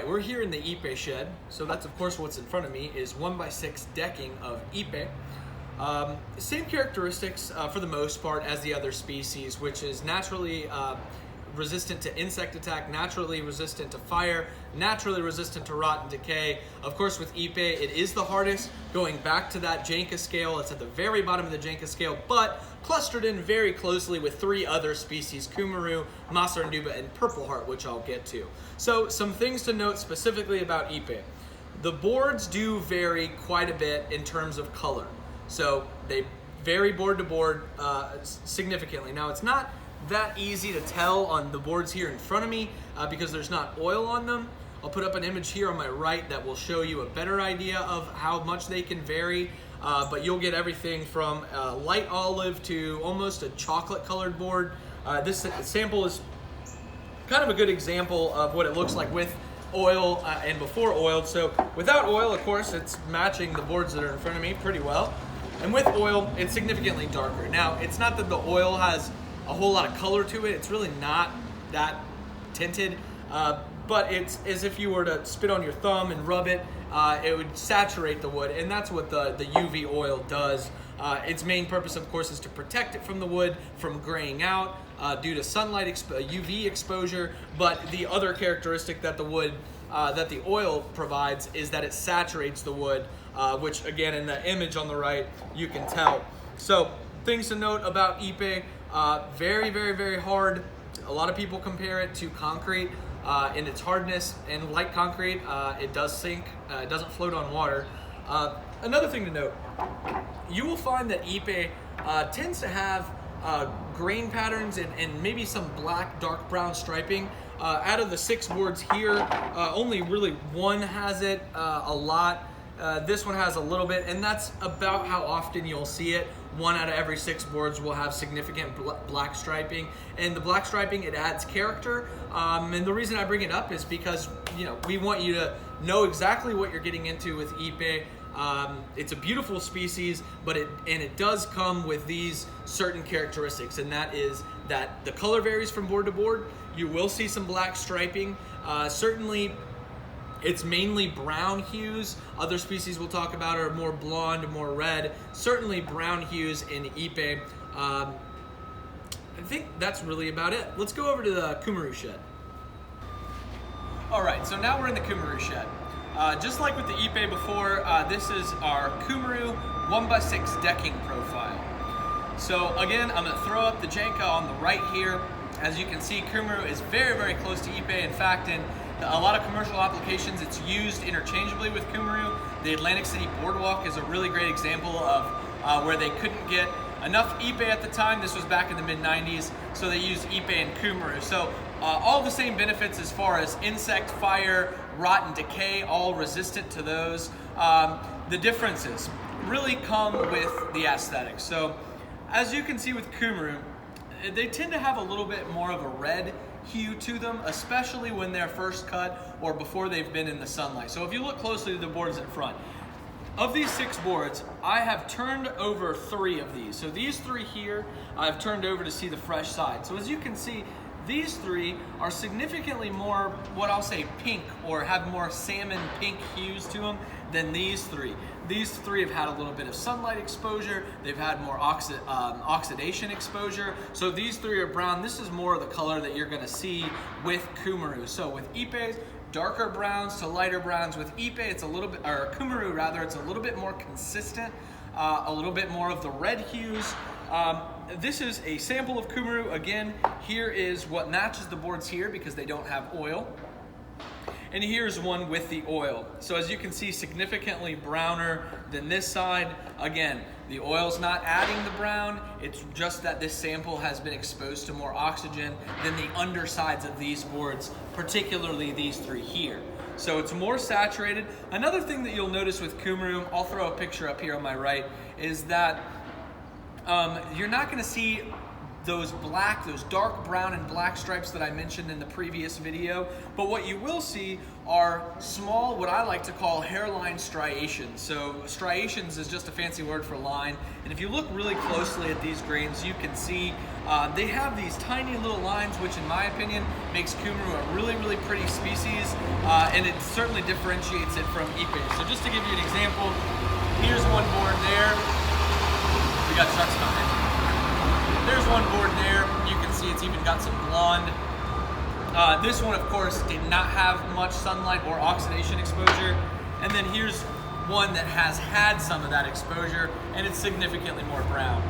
right, we're here in the Ipe Shed. So that's of course what's in front of me is 1x6 decking of Ipe. Same characteristics for the most part as the other species, which is naturally resistant to insect attack, naturally resistant to fire, naturally resistant to rot and decay. Of course with Ipe, it is the hardest, going back to that Janka scale. It's at the very bottom of the Janka scale, but clustered in very closely with 3 other species, Cumaru, Massaranduba, and Purple Heart, which I'll get to. So some things to note specifically about Ipe. The boards do vary quite a bit in terms of color. So they vary board to board significantly. Now it's not that easy to tell on the boards here in front of me because there's not oil on them. I'll put up an image here on my right that will show you a better idea of how much they can vary, but you'll get everything from light olive to almost a chocolate colored board. This sample is kind of a good example of what it looks like with oil and before oiled. So without oil, of course, it's matching the boards that are in front of me pretty well. And with oil, it's significantly darker. Now, it's not that the oil has a whole lot of color to it. It's really not that tinted, but it's as if you were to spit on your thumb and rub it, it would saturate the wood, and that's what the UV oil does. Its main purpose, of course, is to protect it from the wood from graying out due to sunlight UV exposure, but the other characteristic that the oil provides is that it saturates the wood, which again in the image on the right you can tell. So things to note about Ipe. Very, very, very hard. A lot of people compare it to concrete in its hardness, and like concrete, it does sink. It doesn't float on water. Another thing to note, you will find that Ipe tends to have grain patterns and maybe some black, dark brown striping. Out of the 6 boards here, only really one has it a lot. This one has a little bit, and that's about how often you'll see it. 1 out of every 6 boards will have significant black striping, and the black striping, it adds character. And the reason I bring it up is because we want you to know exactly what you're getting into with Ipe. It's a beautiful species, but it does come with these certain characteristics, and that is that the color varies from board to board. You will see some black striping. Certainly, it's mainly brown hues. Other species we'll talk about are more blonde, more red. Certainly brown hues in Ipe. I think that's really about it. Let's go over to the Cumaru shed. All right, so now we're in the Cumaru shed. Just like with the Ipe before, this is our Cumaru 1x6 decking profile. So again, I'm gonna throw up the Janka on the right here. As you can see, Cumaru is very, very close to Ipe. In fact, in a lot of commercial applications, it's used interchangeably with Cumaru. The Atlantic City Boardwalk is a really great example of where they couldn't get enough Ipe at the time. This was back in the mid-90s, so they used Ipe and Cumaru. So all the same benefits as far as insect, fire, rot, and decay, all resistant to those. The differences really come with the aesthetics. So as you can see with Cumaru, they tend to have a little bit more of a red hue to them, especially when they're first cut or before they've been in the sunlight. So if you look closely to the boards in front, of these 6 boards, I have turned over 3 of these. So these 3 here, I've turned over to see the fresh side. So as you can see, these 3 are significantly more, what I'll say, pink, or have more salmon pink hues to them than these 3. These 3 have had a little bit of sunlight exposure. They've had more oxidation exposure. So these 3 are brown. This is more of the color that you're gonna see with Cumaru. So with Ipe, darker browns to lighter browns. With Ipe, it's a little bit, or Cumaru rather, it's a little bit more consistent, a little bit more of the red hues. This is a sample of Cumaru. Again, here is what matches the boards here because they don't have oil. And here's one with the oil. So as you can see, significantly browner than this side. Again, the oil's not adding the brown. It's just that this sample has been exposed to more oxygen than the undersides of these boards, particularly these 3 here. So it's more saturated. Another thing that you'll notice with Cumaru, I'll throw a picture up here on my right, is that you're not gonna see those dark brown and black stripes that I mentioned in the previous video. But what you will see are small, what I like to call hairline striations. So striations is just a fancy word for line. And if you look really closely at these grains, you can see they have these tiny little lines, which in my opinion makes Cumaru a really, really pretty species. And it certainly differentiates it from Ipe. So just to give you an example, here's one board there. We got trucks coming. There's one board there. You can see it's even got some blonde. This one, of course, did not have much sunlight or oxidation exposure. And then here's one that has had some of that exposure, and it's significantly more brown.